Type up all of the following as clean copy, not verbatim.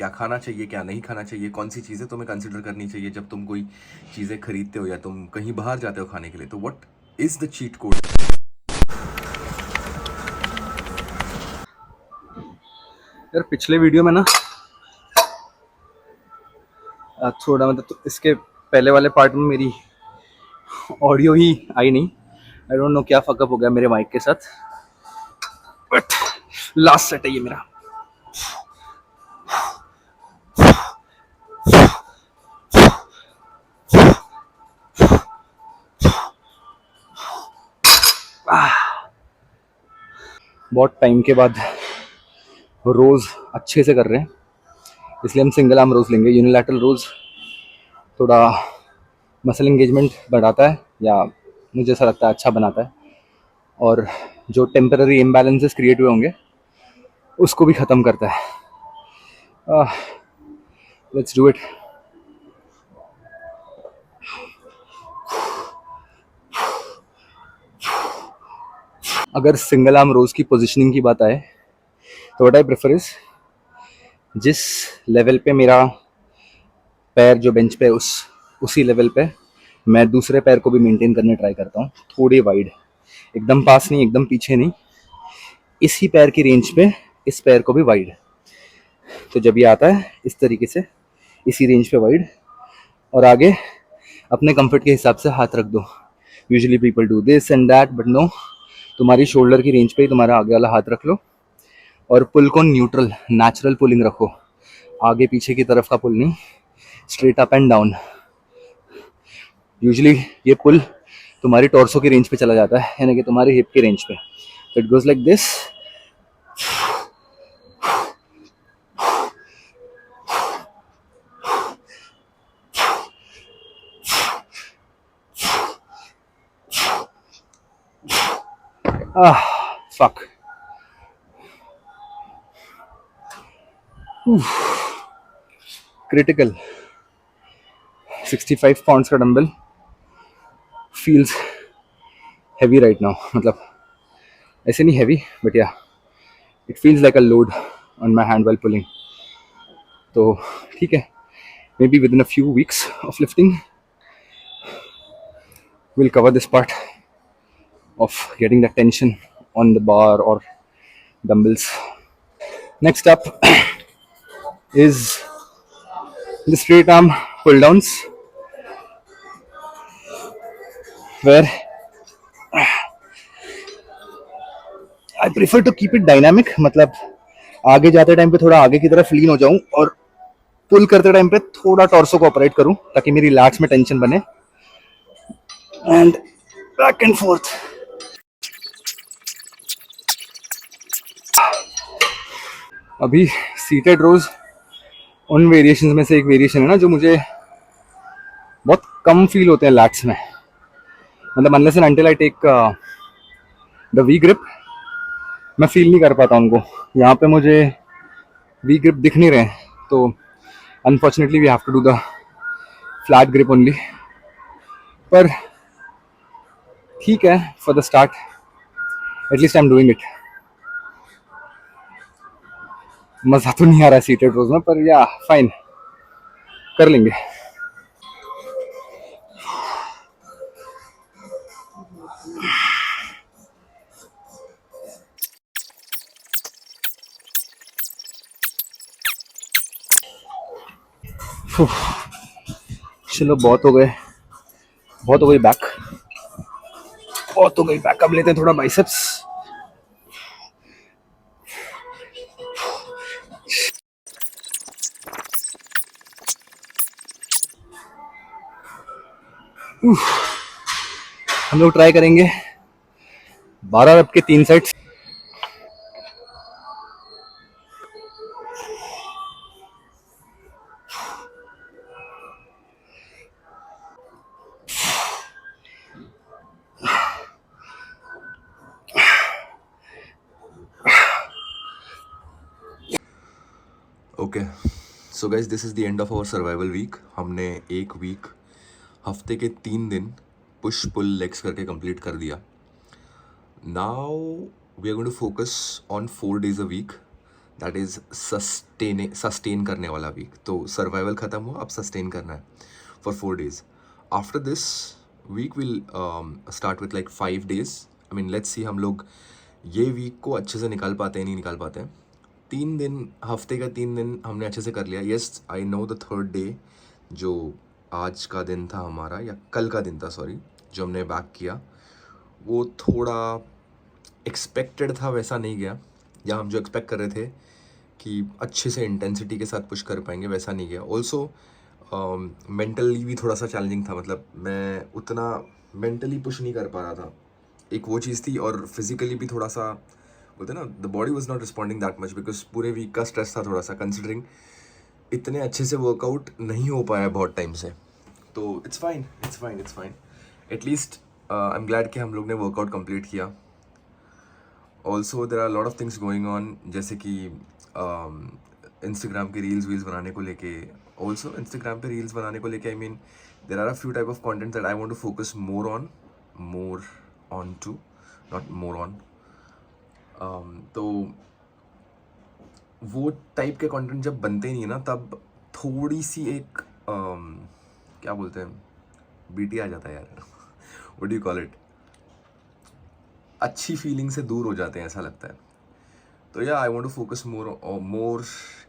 क्या खाना चाहिए, क्या नहीं खाना चाहिए, कौन सी चीज़ें तुम्हें कंसिडर करनी चाहिए जब तुम कोई चीज़ें खरीदते हो या तुम कहीं बाहर जाते हो खाने के लिए। तो what is the cheat code? यार पिछले वीडियो में ना थोड़ा मतलब तो इसके पहले वाले पार्ट में मेरी ऑडियो ही आई नहीं। आई डोंट नो क्या फकअप हो गया मेरे माइक के साथ, बट लास्ट सेट है ये मेरा। बहुत टाइम के बाद रोज अच्छे से कर रहे हैं, इसलिए हम सिंगल आर्म रोज लेंगे। यूनिलैटरल रोज थोड़ा मसल एंगेजमेंट बढ़ाता है, या मुझे ऐसा लगता है अच्छा बनाता है, और जो टेम्पररी इम्बैलेंसेस क्रिएट हुए होंगे उसको भी ख़त्म करता है। Let's do it. अगर सिंगल आर्म रोज की पोजीशनिंग की बात आए तो व्हाट आई प्रेफर इज, जिस लेवल पे मेरा पैर जो बेंच पे उसी लेवल पे मैं दूसरे पैर को भी मेंटेन करने ट्राई करता हूँ। थोड़े वाइड, एकदम पास नहीं, एकदम पीछे नहीं, इसी पैर की रेंज पे इस पैर को भी वाइड। तो जब ये आता है इस तरीके से इसी रेंज पे वाइड, और आगे अपने कंफर्ट के हिसाब से हाथ रख दो। Usually people do this and that, but no, तुम्हारी शोल्डर की रेंज पे ही तुम्हारा आगे वाला हाथ रख लो, और पुल को न्यूट्रल नेचुरल पुलिंग रखो। आगे पीछे की तरफ का पुल नहीं, straight up and down. Usually ये पुल तुम्हारी टॉर्सो की रेंज पे चला जाता है, यानी कि तुम्हारी हिप की रेंज पे। तो it goes like this. Fuck. Critical. 65 pounds का dumbbell feels heavy right now. मतलब ऐसे नहीं heavy, but yeah it feels like a load on my hand while pulling. तो ठीक है, maybe within a few weeks of lifting we'll cover this part of getting the tension on the bar or dumbbells. Next up is the straight arm pull downs, where I prefer to keep it dynamic. मतलब आगे जाते time पे थोड़ा आगे की तरफ लीन हो जाऊं और पुल करते टाइम पे थोड़ा टॉर्सो को ऑपरेट करूं, ताकि मेरी लैट्स में टेंशन बने, एंड बैक एंड फोर्थ। अभी सीटेड रोज उन वेरिएशंस में से एक वेरिएशन है ना जो मुझे बहुत कम फील होते हैं लैट्स में। मतलब unless and until I take the V grip, मैं फील नहीं कर पाता उनको। यहाँ पे मुझे वी ग्रिप दिख नहीं रहे, तो unfortunately we have to do the flat grip only. पर ठीक है, for the start at least I am doing it. मज़ा तो नहीं आ रहा है सीटेड रोज में, पर या फाइन, कर लेंगे। चलो बहुत हो गए, बहुत हो गई बैक, बहुत हो गई बैक। अब लेते हैं थोड़ा बाइसेप्स। हम लोग ट्राई करेंगे 12 रप के 3 sets. Okay, so guys this is the end of our survival week. हमने एक वीक, हफ्ते के 3 दिन पुश पुल लेग्स करके कंप्लीट कर दिया। Now we are going to focus on 4 days a week, that is sustain करने वाला वीक. तो सर्वाइवल ख़त्म हुआ, अब सस्टेन करना है for 4 days. After this week will start with like 5 days. I mean let's see हम लोग ये वीक को अच्छे से निकाल पाते हैं नहीं निकाल पाते हैं. 3 दिन, हफ्ते का 3 दिन हमने अच्छे से कर लिया. Yes, I know the third day जो आज का दिन था हमारा, या कल का दिन था सॉरी, जो हमने बैक किया, वो थोड़ा एक्सपेक्टेड था वैसा नहीं गया. या हम जो एक्सपेक्ट कर रहे थे कि अच्छे से इंटेंसिटी के साथ पुश कर पाएंगे वैसा नहीं गया. ऑल्सो मेंटली भी थोड़ा सा चैलेंजिंग था. मतलब मैं उतना मेंटली पुश नहीं कर पा रहा था, एक वो चीज़ थी. और फिजिकली भी थोड़ा सा बोलते ना, the body was not responding that much because पूरे वीक का स्ट्रेस था थोड़ा सा, कंसिडरिंग इतने अच्छे से वर्कआउट नहीं हो पाया बहुत टाइम से. तो it's fine, it's fine, it's fine. At least I am glad कि हम लोग ने वर्कआउट कंप्लीट किया. Also there are lot of things going on, जैसे कि इंस्टाग्राम के रील्स बनाने को लेके. ऑल्सो इंस्टाग्राम पे रील्स बनाने को लेके, I mean there are a few type of content that I want to focus more on to, not more on. तो वो टाइप के कंटेंट जब बनते नहीं है ना, तब थोड़ी सी एक क्या बोलते हैं, बीटी आ जाता है यार. What do you call it, अच्छी फीलिंग से दूर हो जाते हैं ऐसा लगता है. तो या I want to focus more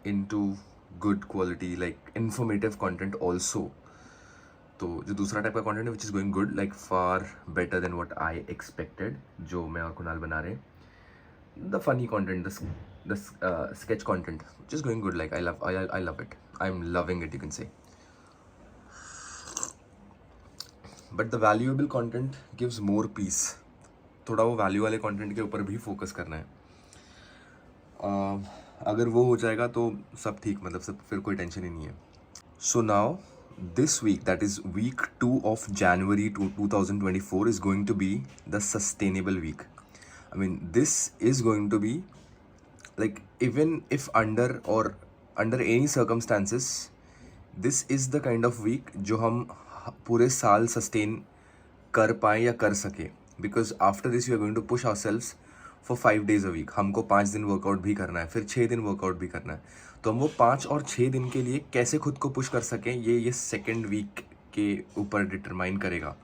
into good quality like informative content also. तो जो दूसरा टाइप का कंटेंट है which is going good, like far better than what I expected, जो मैं और कुणाल बना रहे हैं. The funny content, the sketch content, which is going good. Like I love it. I'm loving it, you can say. But the valuable content gives more peace. थोड़ा वो value वाले content के ऊपर भी फोकस करना है. अगर वो हो जाएगा तो सब ठीक, मतलब सब फिर कोई टेंशन ही नहीं है. So now this week, that is week 2 of January 2024, is going to be the sustainable week. I mean, this is going to be like, even if under any circumstances, this is the kind of week जो हम पूरे साल sustain कर पाएँ या कर सके. Because after this we are going to push ourselves for 5 days a week. हमको 5 दिन वर्कआउट भी करना है, फिर 6 दिन वर्कआउट भी करना है. तो हम वो 5 और 6 दिन के लिए कैसे खुद को पुश कर सकें, ये सेकेंड वीक के ऊपर डिटरमाइन करेगा.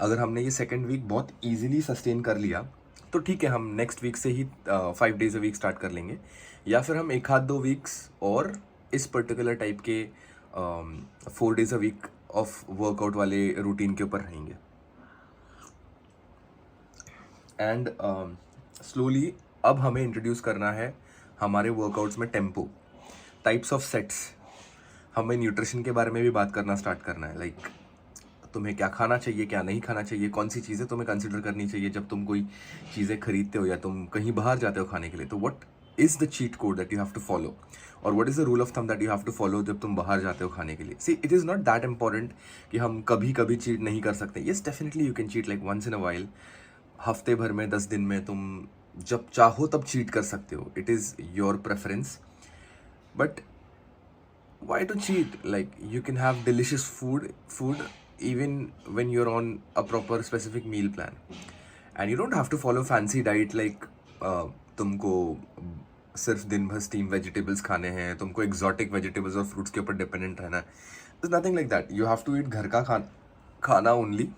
अगर हमने ये सेकेंड वीक बहुत ईजिली सस्टेन कर लिया तो ठीक है, हम नेक्स्ट वीक से ही 5 days a week स्टार्ट कर लेंगे. या फिर हम 1-2 वीक्स और इस पर्टिकुलर टाइप के 4 days a week of workout वाले रूटीन के ऊपर रहेंगे. एंड स्लोली अब हमें इंट्रोड्यूस करना है हमारे वर्कआउट्स में टेम्पो, टाइप्स ऑफ सेट्स. हमें न्यूट्रिशन के बारे में भी बात करना स्टार्ट करना है. लाइक तुम्हें क्या खाना चाहिए, क्या नहीं खाना चाहिए, कौन सी चीज़ें तुम्हें कंसिडर करनी चाहिए जब तुम कोई चीज़ें खरीदते हो या तुम कहीं बाहर जाते हो खाने के लिए. तो what is the cheat code that you have to follow, और what is the rule of thumb that you have to follow जब तुम बाहर जाते हो खाने के लिए. See, it is not that important कि हम कभी कभी चीट नहीं कर सकते. Yes, definitely you can cheat like once in a while. हफ्ते भर में 10 दिन में तुम जब चाहो तब चीट कर सकते हो. It is your preference. But why to cheat? Like, you can have delicious food even when you're on a proper specific meal plan, and you don't have to follow fancy diet like तुमको सिर्फ दिन भर steam vegetables खाने हैं, तुमको exotic vegetables और fruits के ऊपर डिपेंडेंट रहना है. There's nothing like that. You have to eat घर का खाना ओनली,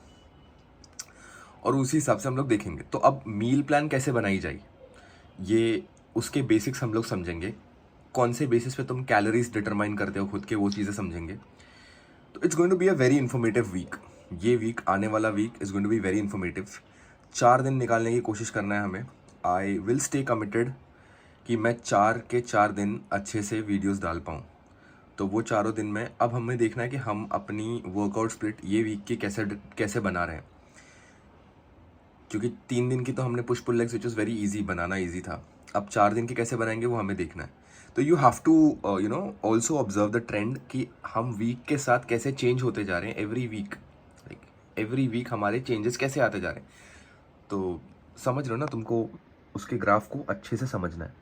और उसी हिसाब से हम लोग देखेंगे. तो अब मील प्लान कैसे बनाई जाए, ये उसके बेसिक्स हम लोग समझेंगे. कौन से बेसिस पे तुम कैलोरीज डिटरमाइन करते हो खुद के, वो चीज़ें समझेंगे. तो it's going to be a very informative week. ये वीक, आने वाला week is going to be very informative. 4 दिन निकालने की कोशिश करना है हमें. आई विल स्टे कमिटेड कि मैं 4 के 4 दिन अच्छे से वीडियोस डाल पाऊँ. तो वो 4 दिन में अब हमें देखना है कि हम अपनी वर्कआउट स्प्लिट ये वीक की कैसे बना रहे हैं. क्योंकि 3 दिन की तो हमने push pull legs, which is very easy, बनाना ईजी था. अब 4 दिन की कैसे बनाएंगे वो हमें देखना है. तो you have to also observe the trend कि हम वीक के साथ कैसे चेंज होते जा रहे हैं. Every week, like every week हमारे चेंजेस कैसे आते जा रहे हैं. तो समझ रहे हो ना, तुमको उसके ग्राफ को अच्छे से समझना है.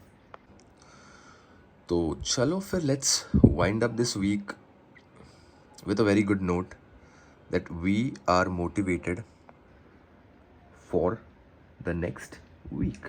तो चलो फिर let's wind up this week with a very good note that we are motivated for the next week.